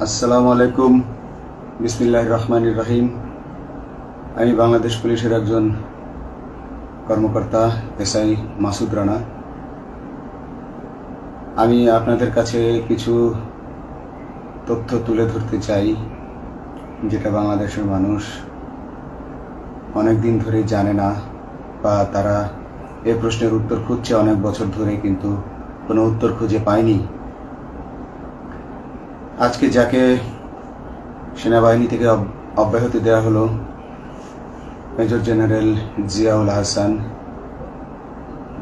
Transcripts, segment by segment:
আসসালামু আলাইকুম। বিসমিল্লাহির রহমানির রহিম। আমি বাংলাদেশ পুলিশের একজন কর্মকর্তা এসআই মাসুদ রানা। আমি আপনাদের কাছে কিছু তথ্য তুলে ধরতে চাই, যেটা বাংলাদেশের মানুষ অনেক দিন ধরে জানে না, বা তারা এই প্রশ্নের উত্তর খুঁজছে অনেক বছর ধরে, কিন্তু কোনো উত্তর খুঁজে পায়নি। আজকে যাকে সেনাবাহিনী থেকে অব্যাহতি দেওয়া হলো, মেজর জেনারেল জিয়াউল হাসান,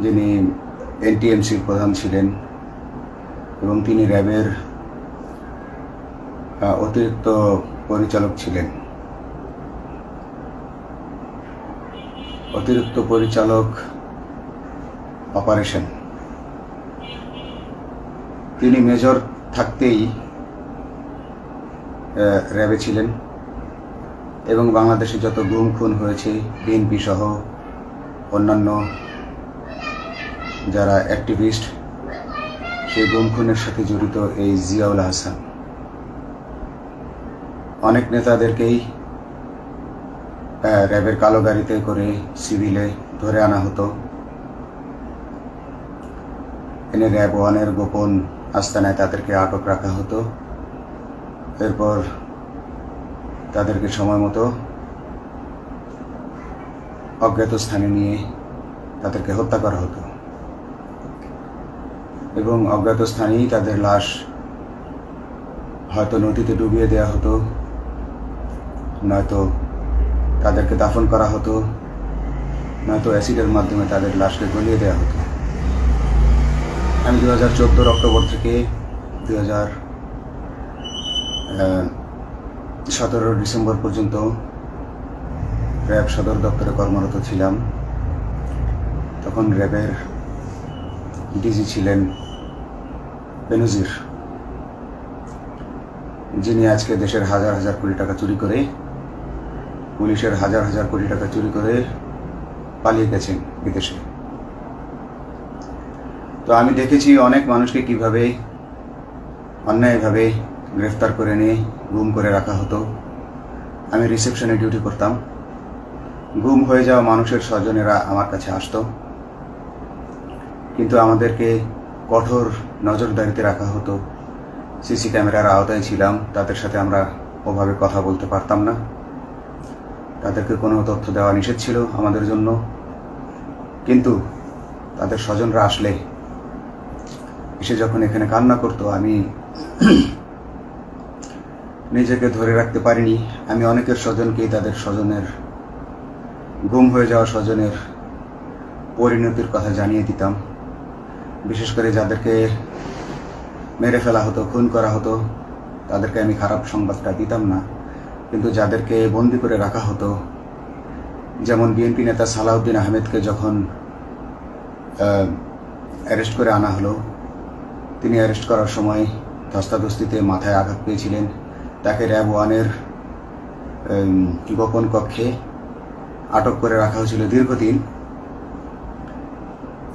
যিনি এনটিএমসির প্রধান ছিলেন এবং তিনি র্যাবের অতিরিক্ত পরিচালক ছিলেন। অতিরিক্ত পরিচালক অপারেশন। তিনি মেজর থাকতেই র্যাবে ছিলেন এবং বাংলাদেশে যত গুম খুন হয়েছে, বিএনপি সহ অন্যান্য যারা অ্যাক্টিভিস্ট, সেই গুম খুনের সাথে জড়িত এই জিয়াউল হাসান। অনেক নেতাদেরকেই র্যাবের কালো গাড়িতে করে সিভিলে ধরে আনা হতো, এনে র্যাব ওয়ানের গোপন আস্তানায় তাদেরকে আটক রাখা হতো। এরপর তাদেরকে সময় মতো অজ্ঞাত স্থানে নিয়ে তাদেরকে হত্যা করা হতো এবং অজ্ঞাত স্থানেই তাদের লাশ হয়তো নদীতে ডুবিয়ে দেওয়া হতো, নয়তো তাদেরকে দাফন করা হতো, নয়তো অ্যাসিডের মাধ্যমে তাদের লাশকে গলিয়ে দেওয়া হতো। আমি 2014 অক্টোবর থেকে 2017 ডিসেম্বর পর্যন্ত র্যাব সদর দপ্তরে কর্মরত ছিলাম। তখন র্যাবের ডিজি ছিলেন বেনজির, যিনি আজকে দেশের হাজার হাজার কোটি টাকা চুরি করে, পুলিশের হাজার হাজার কোটি টাকা চুরি করে পালিয়ে গেছেন বিদেশে। তো আমি দেখেছি অনেক মানুষকে কিভাবে অন্যায়ভাবে গ্রেফতার করে নিয়ে গুম করে রাখা হতো। আমি রিসেপশনে ডিউটি করতাম। গুম হয়ে যাওয়া মানুষের স্বজনেরা আমার কাছে আসতো, কিন্তু আমাদেরকে কঠোর নজরদারিতে রাখা হতো। সিসি ক্যামেরার আওতায় ছিলাম, তাদের সাথে আমরা ওভাবে কথা বলতে পারতাম না। তাদেরকে কোনো তথ্য দেওয়া নিষেধ ছিল আমাদের জন্য। কিন্তু তাদের স্বজনরা আসলে এসে যখন এখানে কান্না করতো, আমি নিজেকে ধরে রাখতে পারিনি। আমি অনেকের স্বজনকেই তাদের স্বজনের, গুম হয়ে যাওয়া স্বজনের পরিণতির কথা জানিয়ে দিতাম। বিশেষ করে যাদেরকে মেরে ফেলা হতো, খুন করা হতো, তাদেরকে আমি খারাপ সংবাদটা দিতাম না। কিন্তু যাদেরকে বন্দি করে রাখা হতো, যেমন বিএনপি নেতা সালাউদ্দিন আহমেদকে যখন অ্যারেস্ট করে আনা হলো, তিনি অ্যারেস্ট করার সময় ধস্তাধস্তিতে মাথায় আঘাত পেয়েছিলেন। তাকে র্যাব ওয়ানের গোপন কক্ষে আটক করে রাখা হয়েছিল দীর্ঘদিন।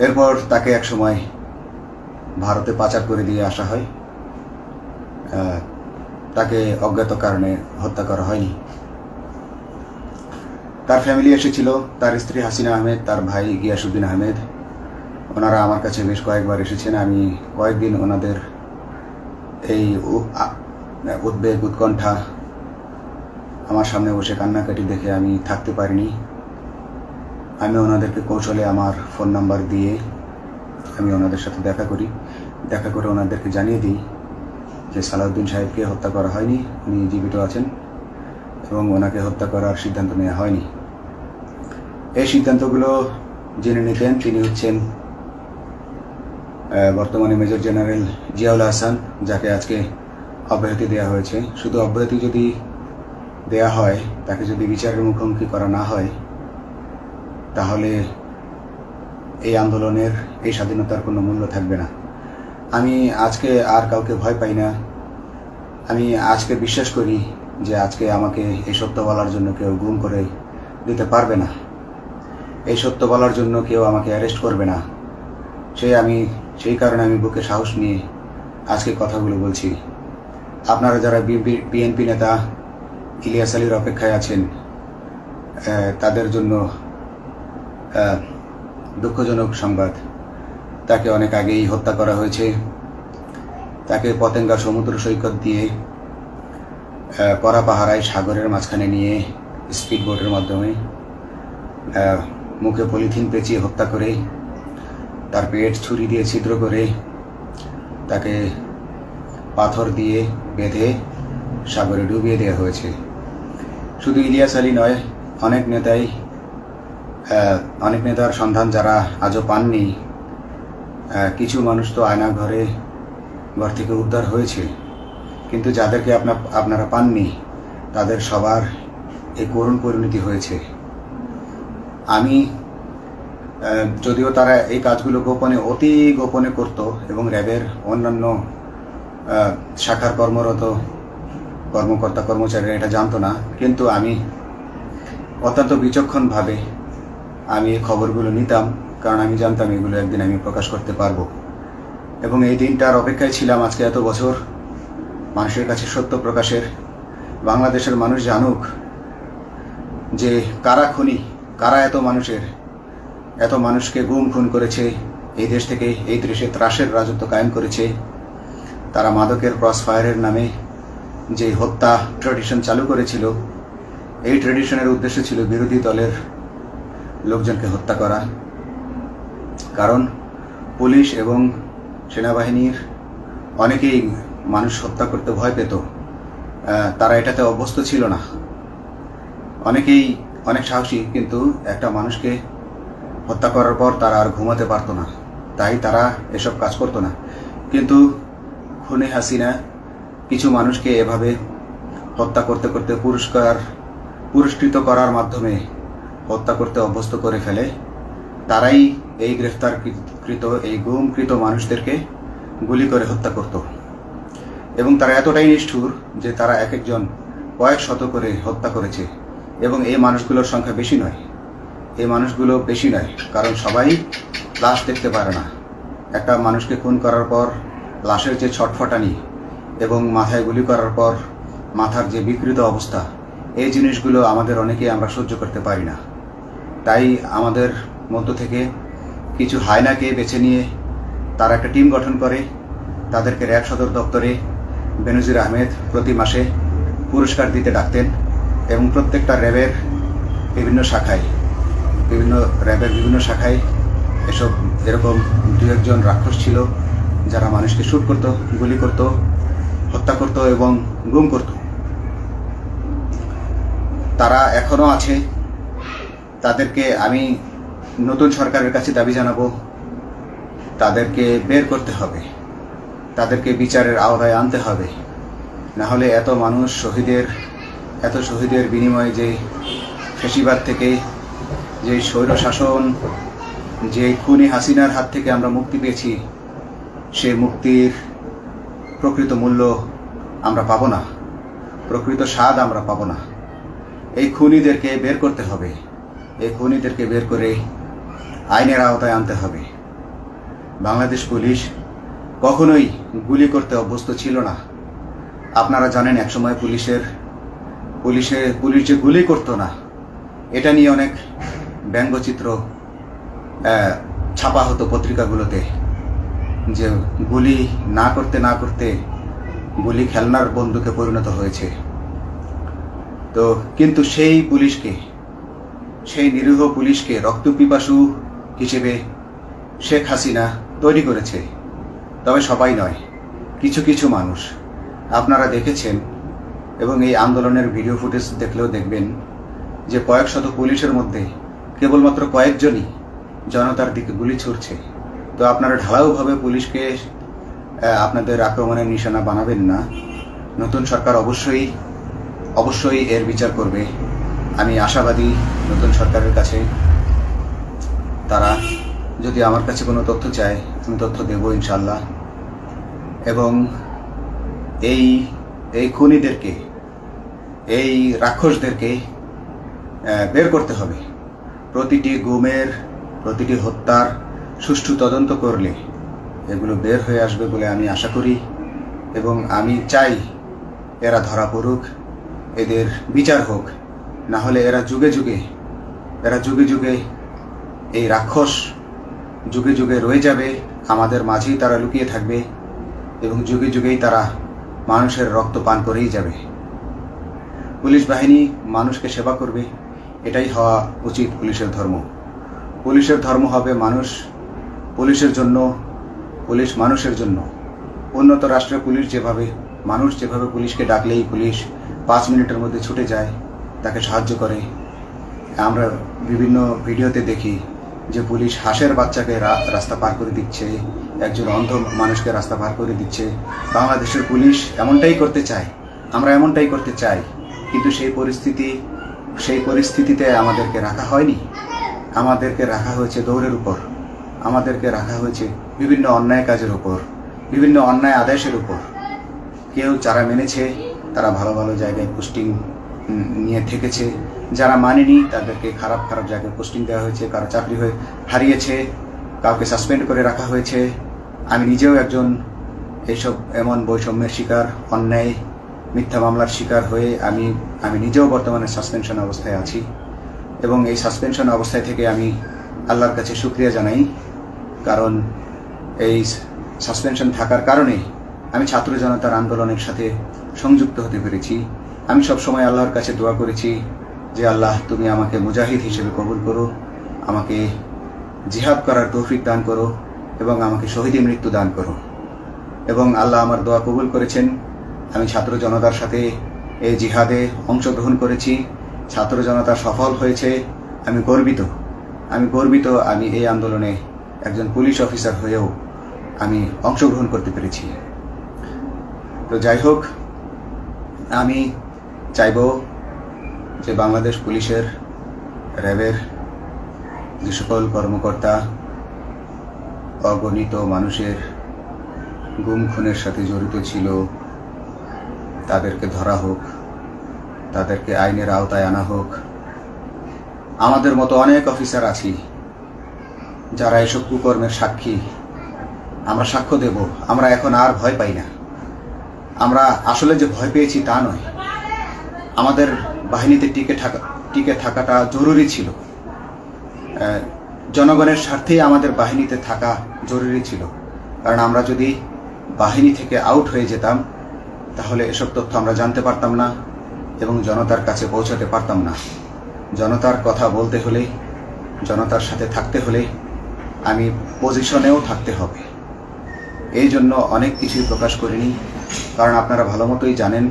এরপর তাকে একসময় ভারতে পাচার করে দিয়ে আসা হয়। তাকে অজ্ঞাত কারণে হত্যা করা হয়নি। তার ফ্যামিলি এসেছিল, তার স্ত্রী হাসিনা আহমেদ, তার ভাই গিয়াসউদ্দিন আহমেদ। ওনারা আমার কাছে বেশ কয়েকবার এসেছেন। আমি কয়েকদিন ওনাদের এই উদ্বেগ, উৎকণ্ঠা, আমার সামনে বসে কান্নাকাটি দেখে আমি থাকতে পারিনি। আমি ওনাদেরকে কৌশলে আমার ফোন নাম্বার দিয়ে আমি ওনাদের সাথে দেখা করি। দেখা করে ওনাদেরকে জানিয়ে দিই যে সালাউদ্দিন সাহেবকে হত্যা করা হয়নি, উনি জীবিত আছেন এবং ওনাকে হত্যা করার সিদ্ধান্ত নেওয়া হয়নি। এই সিদ্ধান্তগুলো জেনে নিতেন তিনি হচ্ছেন বর্তমানে মেজর জেনারেল জিয়াউল হাসান, যাকে আজকে অব্যাহতি দেওয়া হয়েছে। শুধু অব্যাহতি যদি দেয়া হয়, তাকে যদি বিচারের মুখোমুখি করা না হয়, তাহলে এই আন্দোলনের, এই স্বাধীনতার কোনো মূল্য থাকবে না। আমি আজকে আর কাউকে ভয় পাই না। আমি আজকে বিশ্বাস করি যে আজকে আমাকে এই সত্য বলার জন্য কেউ গুম করে দিতে পারবে না, এই সত্য বলার জন্য কেউ আমাকে অ্যারেস্ট করবে না। সেই কারণে আমি বুকে সাহস নিয়ে আজকে কথাগুলো বলছি। আপনারা যারা বিএনপি নেতা ইলিয়াস আলীর অপেক্ষায় আছেন, তাদের জন্য দুঃখজনক সংবাদ। তাকে অনেক আগেই হত্যা করা হয়েছে। তাকে পতেঙ্গা সমুদ্র সৈকত দিয়ে কড়া পাহারায় সাগরের মাঝখানে নিয়ে স্পিড বোটের মাধ্যমে মুখে পলিথিন পেঁচিয়ে হত্যা করে, তার পেট ছুরি দিয়ে ছিদ্র করে, তাকে পাথর দিয়ে বেঁধে সাগরে ডুবিয়ে দেওয়া হয়েছে। শুধু ইলিয়াস আলী নয়, অনেক নেতার সন্ধান যারা আজও পাননি। কিছু মানুষ তো ঘর থেকে উদ্ধার হয়েছে, কিন্তু যাদেরকে আপনারা পাননি তাদের সবার এই করুণ পরিণতি হয়েছে। আমি যদিও তারা এই কাজগুলো অতি গোপনে করত এবং র্যাবের অন্যান্য শাখার কর্মরত কর্মকর্তা কর্মচারীরা এটা জানতো না, কিন্তু আমি অত্যন্ত বিচক্ষণভাবে আমি এই খবরগুলো নিতাম, কারণ আমি জানতাম এগুলো একদিন আমি প্রকাশ করতে পারবো। এবং এই দিনটার অপেক্ষায় ছিলাম আজকে এত বছর, মানুষের কাছে সত্য প্রকাশের। বাংলাদেশের মানুষ জানুক যে কারা খুনি, কারা এত মানুষকে গুম খুন করেছে, এই দেশ থেকে এই দেশে ত্রাসের রাজত্ব কায়েম করেছে। তারা মাদকের ক্রস ফায়ারের নামে যে হত্যা ট্র্যাডিশন চালু করেছিল, এই ট্র্যাডিশনের উদ্দেশ্য ছিল বিরোধী দলের লোকজনকে হত্যা করা। কারণ পুলিশ এবং সেনাবাহিনীর অনেকেই মানুষ হত্যা করতে ভয় পেত, তারা এটাতে অভ্যস্ত ছিল না। অনেকেই অনেক সাহসী, কিন্তু একটা মানুষকে হত্যা করার পর তারা আর ঘুমাতে পারতো না, তাই তারা এসব কাজ করতো না। কিন্তু খুনে হাসিনা কিছু মানুষকে এভাবে হত্যা করতে করতে পুরস্কৃত করার মাধ্যমে হত্যা করতে অভ্যস্ত করে ফেলে। তারাই এই গ্রেফতারকৃত এই গুমকৃত মানুষদেরকে গুলি করে হত্যা করত। এবং তারা এতটাই নিষ্ঠুর যে তারা এক একজন কয়েক শত করে হত্যা করেছে। এবং এই মানুষগুলোর সংখ্যা বেশি নয়, কারণ সবাই লাশ দেখতে পারে না। একটা মানুষকে খুন করার পর লাশের যে ছটফটানি এবং মাথায় গুলি করার পর মাথার যে বিকৃত অবস্থা, এই জিনিসগুলো আমাদের অনেকেই আমরা সহ্য করতে পারি না। তাই আমাদের মধ্য থেকে কিছু হায়নাকে বেছে নিয়ে তারা একটা টিম গঠন করে। তাদেরকে র্যাব সদর দপ্তরে বেনজির আহমেদ প্রতি মাসে পুরস্কার দিতে ডাকতেন এবং প্রত্যেকটা র্যাবের বিভিন্ন শাখায় এরকম দু একজন রাক্ষস ছিল যারা মানুষকে শুট করত, গুলি করত, হত্যা করত এবং গুম করত। তারা এখনো আছে। তাদেরকে আমি নতুন সরকারের কাছে দাবি জানাবো, তাদেরকে বের করতে হবে, তাদেরকে বিচারের আওতায় আনতে হবে। না হলে এত শহীদের বিনিময়ে যে ফ্যাসিবাদ থেকে, যে স্বৈর শাসন, যে খুনি হাসিনার হাত থেকে আমরা মুক্তি পেয়েছি, সে মুক্তির প্রকৃত মূল্য আমরা পাবো না, প্রকৃত স্বাদ আমরা পাবো না। এই খুনিদেরকে বের করতে হবে, এই খুনিদেরকে বের করে আইনের আওতায় আনতে হবে। বাংলাদেশ পুলিশ কখনোই গুলি করতে অভ্যস্ত ছিল না। আপনারা জানেন একসময় পুলিশ যে গুলি করতো না, এটা নিয়ে অনেক ব্যঙ্গচিত্র ছাপা হতো পত্রিকাগুলোতে, যে গুলি না করতে গুলি খেলনার বন্দুকে পরিণত হয়েছে। তো কিন্তু সেই নিরীহ পুলিশকে রক্তপিপাসু হিসেবে শেখ হাসিনা তৈরি করেছে। তবে সবাই নয়, কিছু মানুষ। আপনারা দেখেছেন এবং এই আন্দোলনের ভিডিও ফুটেজ দেখলেও দেখবেন যে কয়েক শত পুলিশের মধ্যে কেবলমাত্র কয়েকজনই জনতার দিকে গুলি ছুড়ছে। তো আপনারা ঢালাওভাবে পুলিশকে আপনাদের আক্রমণের নিশানা বানাবেন না। নতুন সরকার অবশ্যই এর বিচার করবে। আমি আশাবাদী নতুন সরকারের কাছে তারা যদি আমার কাছে কোনো তথ্য চায়, আমি তথ্য দেব ইনশাল্লাহ। এবং এই খুনিদেরকে, এই রাক্ষসদেরকে বের করতে হবে। প্রতিটি গুমের, প্রতিটি হত্যার সুষ্ঠু তদন্ত করলে এগুলো বের হয়ে আসবে বলে আমি আশা করি। এবং আমি চাই এরা ধরা পড়ুক, এদের বিচার হোক, না হলে এরা যুগে যুগে এই রাক্ষস যুগে যুগে রয়ে যাবে, আমাদের মাঝেই তারা লুকিয়ে থাকবে এবং যুগে যুগেই তারা মানুষের রক্ত পান করেই যাবে। পুলিশ বাহিনী মানুষকে সেবা করবে, এটাই হওয়া উচিত পুলিশের ধর্ম। পুলিশের ধর্ম হবে মানুষ পুলিশের জন্য, পুলিশ মানুষের জন্য। উন্নত রাষ্ট্রের পুলিশ মানুষ যেভাবে পুলিশকে ডাকলেই পুলিশ 5 মিনিটের মধ্যে ছুটে যায়, তাকে সাহায্য করে। আমরা বিভিন্ন ভিডিওতে দেখি যে পুলিশ হাঁসের বাচ্চাকে রাস্তা পার করে দিচ্ছে, একজন অন্ধ মানুষকে রাস্তা পার করে দিচ্ছে। বাংলাদেশের পুলিশ এমনটাই করতে চায়, আমরা এমনটাই করতে চাই, কিন্তু সেই পরিস্থিতিতে আমাদেরকে রাখা হয়নি। আমাদেরকে রাখা হয়েছে দৌড়ের উপর, আমাদেরকে রাখা হয়েছে বিভিন্ন অন্যায় কাজের উপর, বিভিন্ন অন্যায় আদেশের উপর। কেউ যারা মেনেছে তারা ভালো ভালো জায়গায় পোস্টিং নিয়ে থেকেছে, যারা মানেনি তাদেরকে খারাপ খারাপ জায়গায় পোস্টিং দেওয়া হয়েছে, কারো চাকরি হারিয়েছে, কাউকে সাসপেন্ড করে রাখা হয়েছে। আমি নিজেও একজন এমন বৈষম্যের শিকার, অন্যায় মিথ্যা মামলার শিকার হয়ে আমি নিজেও বর্তমানে সাসপেনশন অবস্থায় আছি এবং এই সাসপেনশন অবস্থায় থেকে আমি আল্লাহর কাছে শুকরিয়া জানাই, কারণ এই সাসপেনশন থাকার কারণে আমি ছাত্র জনতার আন্দোলনের সাথে সংযুক্ত হতে পেরেছি। আমি সবসময় আল্লাহর কাছে দোয়া করেছি যে আল্লাহ, তুমি আমাকে মুজাহিদ হিসেবে কবুল করো, আমাকে জিহাদ করার তৌফিক দান করো এবং আমাকে শহীদী মৃত্যু দান করো। এবং আল্লাহ আমার দোয়া কবুল করেছেন। আমি ছাত্র জনতার সাথে এই জিহাদে অংশগ্রহণ করেছি, ছাত্র জনতা সফল হয়েছে। আমি গর্বিত আমি এই আন্দোলনে একজন পুলিশ অফিসার হয়েও আমি অংশগ্রহণ করতে পেরেছি। তো যাই হোক, আমি চাইব যে বাংলাদেশ পুলিশের, র্যাবের যে সকল কর্মকর্তা অগণিত মানুষের গুম খুনের সাথে জড়িত ছিল তাদেরকে ধরা হোক, তাদেরকে আইনের আওতায় আনা হোক। আমাদের মতো অনেক অফিসার আছি যারা এসব কুকর্মের সাক্ষী, আমরা সাক্ষ্য দেব। আমরা এখন আর ভয় পাই না। আমরা আসলে যে ভয় পেয়েছি তা নয়, আমাদের বাহিনীতে টিকে থাকাটা জরুরি ছিল। জনগণের স্বার্থেই আমাদের বাহিনীতে থাকা জরুরি ছিল, কারণ আমরা যদি বাহিনী থেকে আউট হয়ে যেতাম তাহলে এসব তথ্য আমরা জানতে পারতাম না এবং জনতার কাছে পৌঁছাতে পারতাম না। জনতার কথা বলতে হলে, জনতার সাথে থাকতে হলে আমি পজিশনেও থাকতে হবে। এই জন্য অনেক কিছুই প্রকাশ করিনি, কারণ আপনারা ভালো মতোই জানেন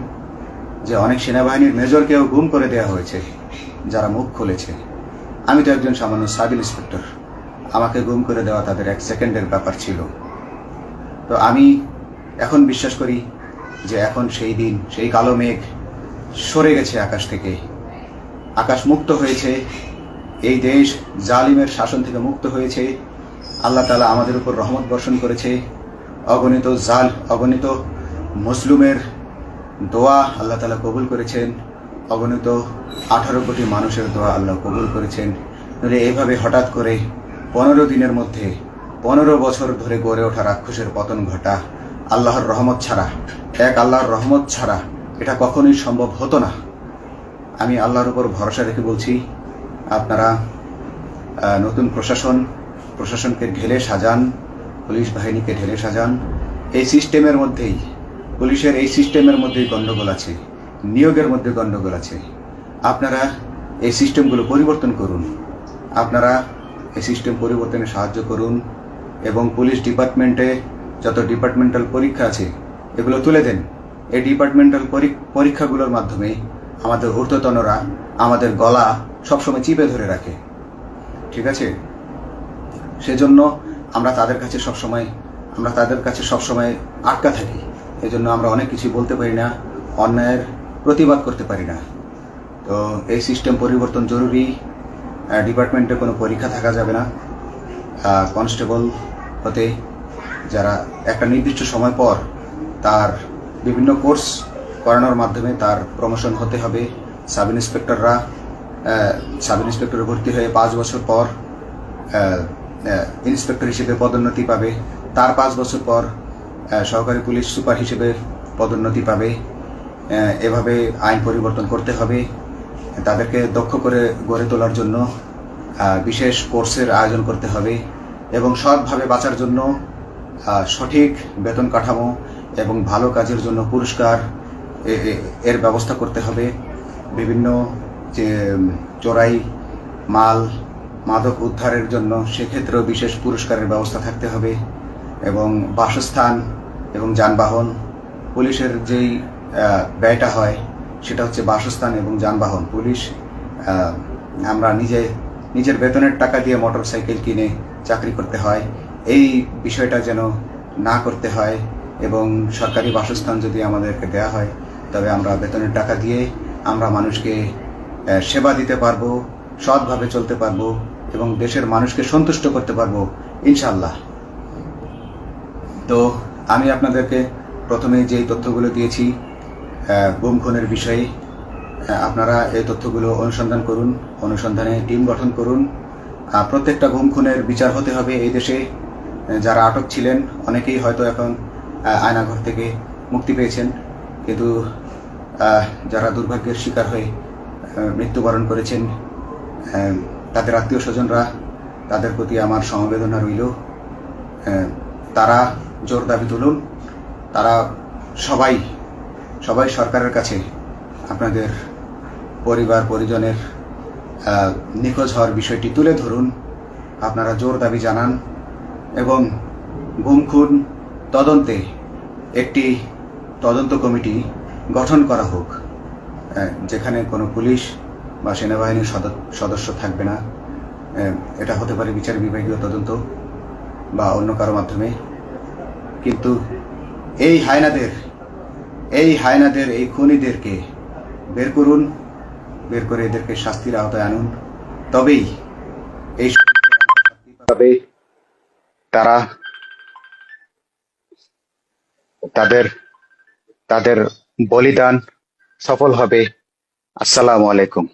যে অনেক সেনাবাহিনীর মেজরকেও গুম করে দেওয়া হয়েছে যারা মুখ খুলেছে। আমি তো একজন সামান্য সাব ইন্সপেক্টর, আমাকে গুম করে দেওয়া তাদের 1 সেকেন্ডের ব্যাপার ছিল। তো আমি এখন বিশ্বাস করি যে এখন সেই দিন, সেই কালো মেঘ সরে গেছে আকাশ থেকে, আকাশ মুক্ত হয়েছে, এই দেশ জালিমের শাসন থেকে মুক্ত হয়েছে। আল্লাহ তাআলা আমাদের উপর রহমত বর্ষণ করেছে। অগণিত মুসলিমের দোয়া আল্লাহ তাআলা কবুল করেছেন, অগণিত 18 কোটি মানুষের দোয়া আল্লাহ কবুল করেছেন। তাহলে এইভাবে হঠাৎ করে 15 দিনের মধ্যে 15 বছর ধরে গড়ে ওঠা রাক্ষসের পতন ঘটা আল্লাহর রহমত ছাড়া, আল্লাহর রহমত ছাড়া এটা কখনোই সম্ভব হতো না। আমি আল্লাহর উপর ভরসা রেখে বলছি, আপনারা নতুন প্রশাসনকে ঢেলে সাজান, পুলিশ বাহিনীকে ঢেলে সাজান। এই সিস্টেমের মধ্যেই, পুলিশের এই সিস্টেমের মধ্যেই গণ্ডগোল আছে, নিয়োগের মধ্যে গণ্ডগোল আছে। আপনারা এই সিস্টেমগুলো পরিবর্তন করুন, আপনারা এই সিস্টেম পরিবর্তনে সাহায্য করুন এবং পুলিশ ডিপার্টমেন্টে যত ডিপার্টমেন্টাল পরীক্ষা আছে এগুলো তুলে দেন। এই ডিপার্টমেন্টাল পরীক্ষাগুলোর মাধ্যমে আমাদের ঊর্ধ্বতনরা আমাদের গলা সবসময় চিপে ধরে রাখে, ঠিক আছে? সেজন্য আমরা তাদের কাছে সবসময় আটকা থাকি। এই জন্য আমরা অনেক কিছু বলতে পারি না, অন্যায়ের প্রতিবাদ করতে পারি না। তো এই সিস্টেম পরিবর্তন জরুরি। ডিপার্টমেন্টে কোনো পরীক্ষা থাকা যাবে না। কনস্টেবল হতে যারা একটা নির্দিষ্ট সময় পর তার বিভিন্ন কোর্স করানোর মাধ্যমে তার প্রমোশন হতে হবে। সাব ইন্সপেক্টরে ভর্তি হয়ে 5 বছর পর ইন্সপেক্টর হিসেবে পদোন্নতি পাবে, তার 5 বছর পর সহকারী পুলিশ সুপার হিসেবে পদোন্নতি পাবে। এভাবে আইন পরিবর্তন করতে হবে। তাদেরকে দক্ষ করে গড়ে তোলার জন্য বিশেষ কোর্সের আয়োজন করতে হবে এবং সৎভাবে বাঁচার জন্য সঠিক বেতন কাঠামো এবং ভালো কাজের জন্য পুরস্কার এর ব্যবস্থা করতে হবে। বিভিন্ন যে চোরাই মাল মাদক উদ্ধারের জন্য সেক্ষেত্রেও বিশেষ পুরস্কারের ব্যবস্থা থাকতে হবে এবং বাসস্থান এবং যানবাহন, পুলিশের যেই ব্যয়টা হয় সেটা হচ্ছে বাসস্থান এবং যানবাহন। পুলিশ আমরা নিজের বেতনের টাকা দিয়ে মোটরসাইকেল কিনে চাকরি করতে হয়, এই বিষয়টা যেন না করতে হয় এবং সরকারি বাসস্থান যদি আমাদেরকে দেওয়া হয় তবে আমরা বেতনের টাকা দিয়ে আমরা মানুষকে সেবা দিতে পারবো, সৎভাবে চলতে পারবো এবং দেশের মানুষকে সন্তুষ্ট করতে পারবো ইনশাআল্লাহ। তো আমি আপনাদেরকে প্রথমে যেই তথ্যগুলো দিয়েছি গুম খুনের বিষয়ে, আপনারা এই তথ্যগুলো অনুসন্ধান করুন, অনুসন্ধানে টিম গঠন করুন। প্রত্যেকটা গুম খুনের বিচার হতে হবে এই দেশে। যারা আটক ছিলেন অনেকেই হয়তো এখন আয়নাঘর থেকে মুক্তি পেয়েছেন, কিন্তু যারা দুর্ভাগ্যের শিকার হয়ে মৃত্যুবরণ করেছেন তাদের আত্মীয় স্বজনরা, তাদের প্রতি আমার সমবেদনা রইল। তারা জোর দাবি তুলুন, তারা সবাই সরকারের কাছে আপনাদের পরিবার পরিজনের নিখোঁজ হওয়ার বিষয়টি তুলে ধরুন, আপনারা জোর দাবি জানান এবং গুম খুন তদন্তে একটি তদন্ত কমিটি গঠন করা হোক, যেখানে কোনো পুলিশ বা সেনাবাহিনীর সদস্য থাকবে না। এটা হতে পারে বিচার বিভাগীয় তদন্ত বা অন্য কারো মাধ্যমে, কিন্তু এই হায়নাদের এই খুনিদেরকে বের করুন, বের করে এদেরকে শাস্তির আওতায় আনুন, তবেই এই তারা তাদের বলিদান সফল হবে। আসসালামু আলাইকুম।